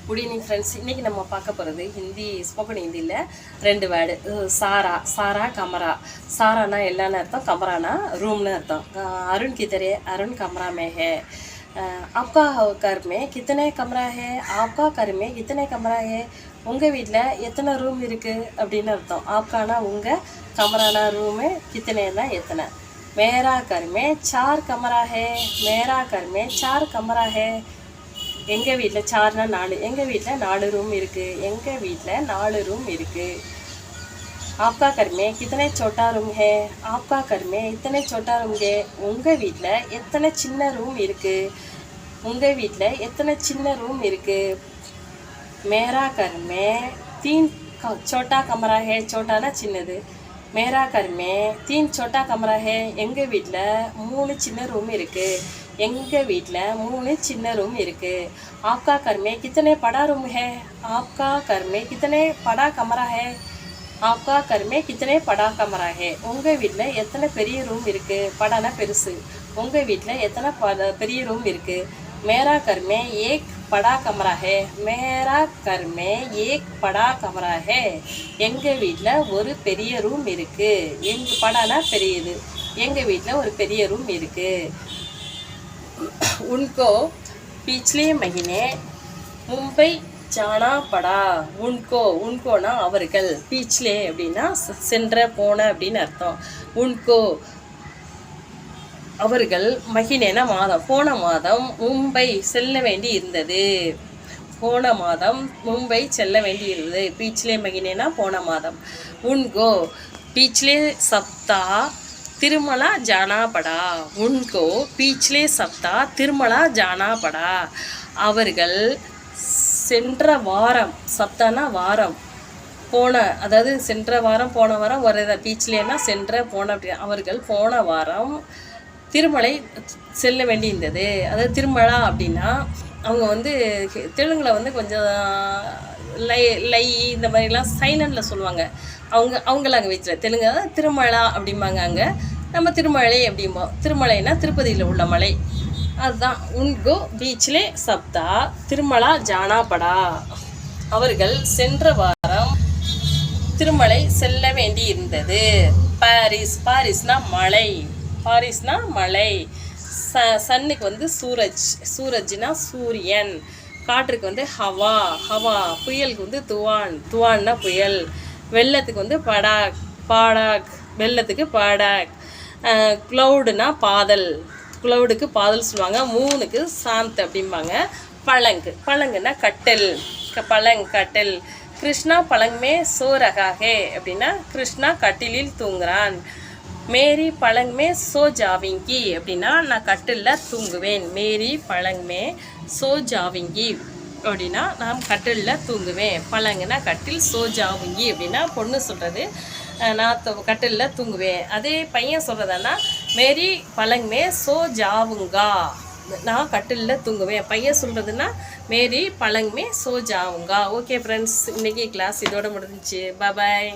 Good evening friends. இன்றைக்கி நம்ம பார்க்க போகிறது ஸ்போக்கன் ஹிந்தியில் 2 வேர்டு. சாரா கமரா. சாரானா எல்லான்னு அர்த்தம், கமரானா ரூம்னு அர்த்தம். அருண் கிதரே, அருண் கமரா மே ஹே. आपका घर में कितने कमरा है, आपका घर में कितने कमरा है. உங்கள் வீட்டில் எத்தனை ரூம் இருக்குது அப்படின்னு அர்த்தம். ஆப்கானா உங்கள், கமரானா ரூமு, கித்தனைனா எத்தனை. मेरा घर में 4 कमरा है, मेरा घर में 4 कमरा है. எங்கள் வீட்டில் 4னா 4, எங்கள் வீட்டில் 4 ரூம் இருக்குது, எங்கள் வீட்டில் 4 ரூம் இருக்குது. आपका घर में कितने छोटा रूम है, आपका घर में इतने छोटा रूम है. உங்கள் வீட்டில் எத்தனை சின்ன ரூம் இருக்குது, உங்கள் வீட்டில் எத்தனை சின்ன ரூம் இருக்குது. मेरा घर में 3 छोटा कमरा है, छोटाனா சின்னது. मेरा घर में 3 छोटा कमरा है. எங்கள் வீட்டில் 3 சின்ன ரூம் இருக்குது, எங்கள் வீட்டில் 3 சின்ன ரூம் இருக்குது. आपका घर में कितने बड़ा रूम है, आपका घर में कितने बड़ा कमरा है. आपका घर में कितने बड़ा कमरा है. உங்கள் வீட்டில் எத்தனை பெரிய ரூம் இருக்குது, படானா பெருசு. உங்கள் வீட்டில் எத்தனை பெரிய ரூம் இருக்குது. मेरा घर में एक बड़ा कमरा है, मेरा घर में एक बड़ा कमरा है. எங்கள் வீட்டில் ஒரு பெரிய ரூம் இருக்குது. படானா பெரியது, எங்கள் வீட்டில் ஒரு பெரிய ரூம் இருக்குது. उनको पिछले महीने मुंबई जाना पड़ा. उनकोனா அவர்கள், பிச்லே அப்படின்னா சென்ற போன அப்படின்னு அர்த்தம். உன்கோ அவர்கள், மகினேனா மாதம், போன மாதம் மும்பை செல்ல வேண்டி இருந்தது. போன மாதம் மும்பை செல்ல வேண்டி இருந்தது. பிச்லே மகினேனா போன மாதம். உன்கோ பிச்லே சப்தா திருமலா ஜானா படா. உன்கோ பிச்லே சப்தா திருமலா ஜானா படா. அவர்கள் சென்ற வாரம், சப்தானா வாரம், போன, அதாவது சென்ற வாரம் போன வாரம் வர பீச்லேனா சென்ற போன அப்படி. அவர்கள் போன வாரம் திருமலை செல்ல வேண்டியிருந்தது. அதாவது திருமலா அப்படின்னா அவங்க வந்து தெலுங்கில் வந்து கொஞ்சம் லை இந்த மாதிரிலாம் சைலண்டில் சொல்லுவாங்க. அவங்கள அங்கே வச்சுல தெலுங்கு தான் திருமலா அப்படிம்பாங்க. அங்கே நம்ம திருமலை அப்படிம்போம். திருமலைனா திருப்பதியில் உள்ள மலை, அதுதான். உன்கோ பீச்சிலே சப்தா திருமலா ஜானா படா. அவர்கள் சென்ற வாரம் திருமலை செல்ல வேண்டி இருந்தது. பாரிஸ், பாரிஸ்னா மலை, பாரிஸ்னா மலை. சன்னுக்கு வந்து சூரஜ், சூரஜ்னா சூரியன். காற்றுக்கு வந்து ஹவா, ஹவா. புயலுக்கு வந்து துவான், துவான்னா புயல். வெள்ளத்துக்கு வந்து படாக், பாடாக், வெள்ளத்துக்கு பாடாக். க்ளவுடுனா பாதல், க்ளவுடுக்கு பாதல் சொல்லுவாங்க. மூணுக்கு சாந்த் அப்படிம்பாங்க. பழங்கு, பழங்குன்னா கட்டல், பழங் கட்டல். கிருஷ்ணா பழங்மே சோ ரகாகே அப்படின்னா கிருஷ்ணா கட்டிலில் தூங்குறான். மேரி பழங்மே சோ ஜாவிங்கி அப்படின்னா நான் கட்டிலில் தூங்குவேன். மேரி பழங்மே சோ ஜாவிங்கி அப்படின்னா நான் கட்டிலில் தூங்குவேன். பழங்குனா கட்டில், சோ ஜாவிங்கி அப்படின்னா பொண்ணு சொல்கிறது, நான் கட்டிலில் தூங்குவேன். அதே பையன் சொல்கிறதுனா மேரி பழங்மே சோ ஜாவுங்கா, நான் கட்டிலில் தூங்குவேன். பையன் சொல்கிறதுனா மேரி பழங்மே சோ ஜாவுங்கா. ஓகே ஃப்ரெண்ட்ஸ், இன்றைக்கி கிளாஸ் இதோட முடிஞ்சிச்சு. பாய்.